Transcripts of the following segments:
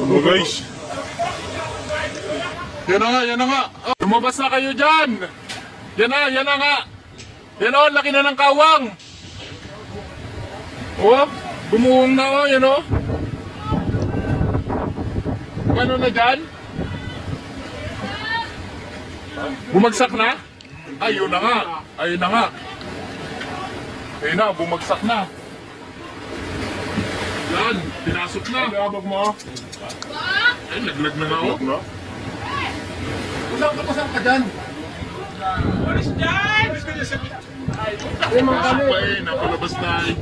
Oh guys. Yan na nga, yan na nga. Oh, lumabas na kayo dyan. Yan na nga. Yan o, laki na ng kawang. Oh, bumuhong na o, yan o. Ano na dyan? Bumagsak na? Ayun na nga. Ayun na nga. Ayun na, bumagsak na. Yan, pinasok na. Labag mo. Ay, laglag na nga o. Pasang ka dyan. Walis dyan! Pasok pa eh, napalabas na eh.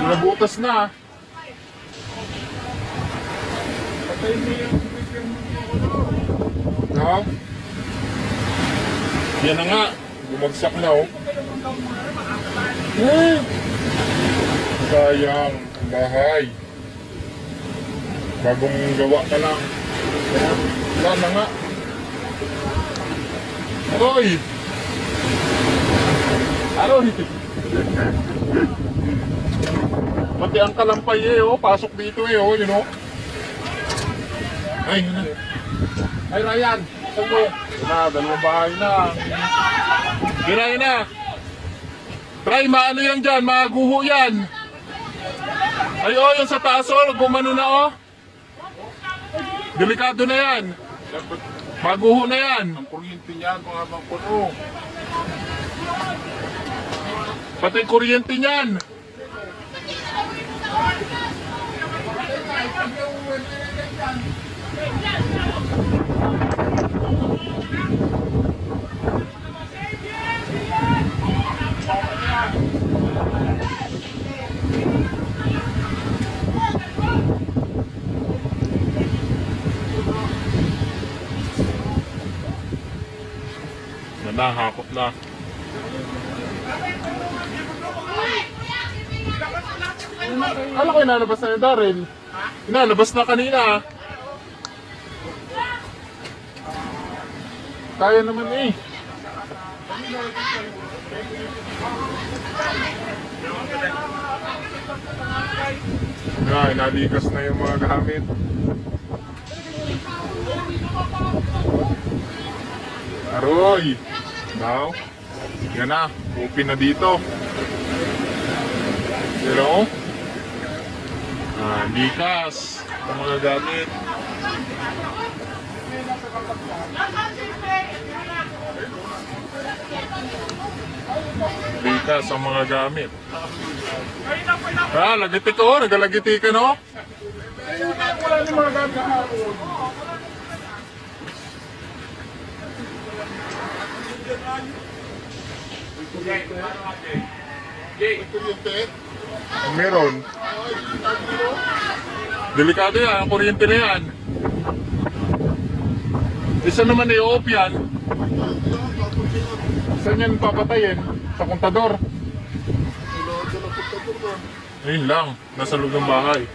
Nabutas na. No? Yan na nga. Bumagsak na oh. Sayang ang bahay. Bagong gawa ka lang. Wala na nga. Aroy! Aroy! Pati ang kalampay eh oh. Pasok dito eh oh. You know? Ay, yun na. Ay, Ryan! Saan mo? Yun na, dalawang bahay na. Yun na. Try, maano yan dyan? Maguho yan. Ay, oh, yung sa taas oh. Gumano na oh. Delikado na yan. Maguho na yan. Ang kuryente niyan, mga bang puno. Pati yung kuryente niyan. Hakot na. Kala ko inalabas na yung Daryl. Inalabas na kanina. Kaya naman eh. Inaligas na yung mga gamit. Aroy! Now, yan na, open na dito. Pero, likas ang mga gamit. Likas ang mga gamit. Lagitik o, nagalagiti ka no? Wala na mga gamit. Meron. Delikado yan, ang kuryente na yan. Isa naman i-off yan. Saan yan papatayin? Sa kontador. Ayun lang, nasa loob ng bahay.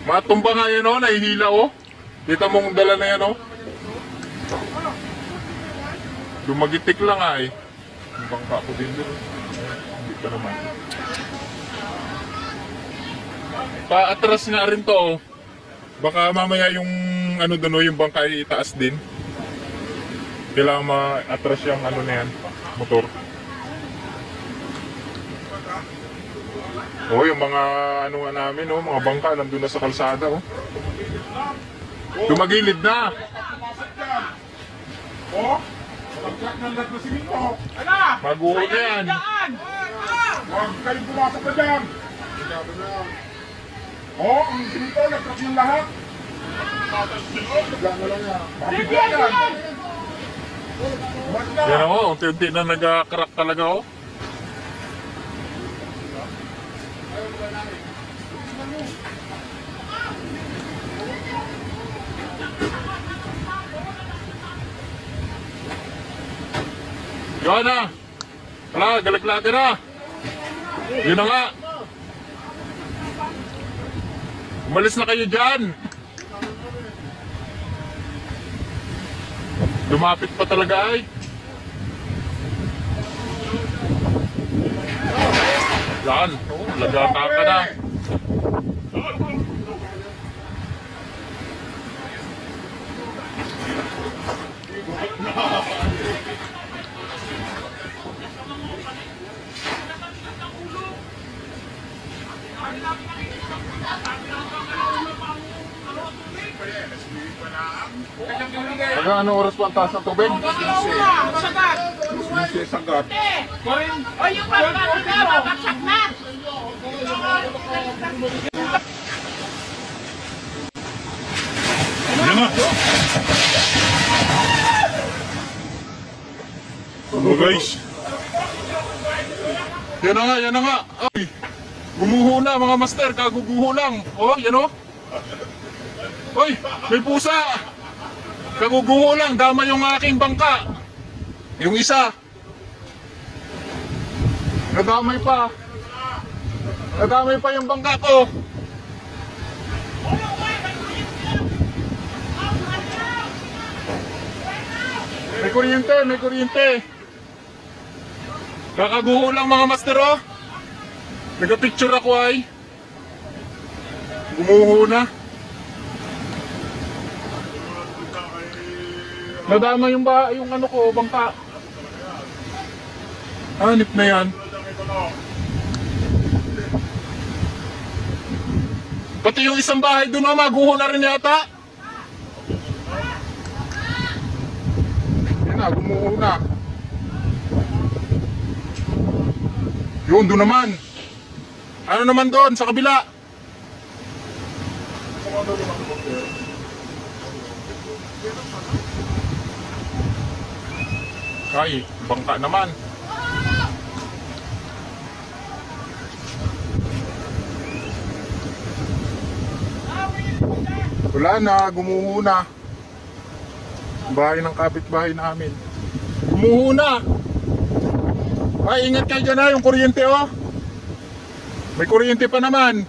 Matumba nga yan o, nahihila o. Kita mong dala na yan o. Dumagitik lang ay. Bangka ko din doon. Hindi pa naman. Paatras nga rin to oh. Baka mamaya yung ano doon yung bangka ay itaas din. Kailangan ma-atras yung ano na yan, motor. Oh, yung mga ano nga namin oh, mga bangka nandun na sa kalsada oh. Dumagilid na. Oh? Pagkat ng lahat na simento. Maguho na yan. Huwag kayong pumasok na dyan. Oh, ang simento, nagkak ng lahat. Bigla na lang yan. Bigla yan. Yan o, unti-unti na nag-crack talaga o. Yun na! Wala, galaglaga na! Yun na nga! Umalis na kayo dyan! Lumapit pa talaga ay! Yan, lagata ka na. Hanggang anong oras po ang taas ng tubig? Sagat! Hindi sagat. O yung pagkakas na, babaksak na! Yan na. Ano guys? Yan na nga, yan na nga. Ay, gumuho na mga master, kaguguho lang. Oh, yan o. Oy, may pusa. Kaguguho lang, dama yung aking bangka. Yung isa. Nadamay pa. Nadamay pa yung bangka ko. May kuryente, may kuryente. Kakaguho lang mga master oh. Nagka-picture ako ay. Gumuho na. Nadama yung ano ko, bangka. Hanip na yan. Pati yung isang bahay doon oh, maguho na rin yata. Yan na, gumuho na. Yun, doon naman. Ano naman doon, sa kabila? Ay, bangka naman. Wala na, gumuho na. Bahay ng kapitbahay namin. Gumuho na. Ay, ingat kayo dyan ha, yung kuryente oh. May kuryente pa naman.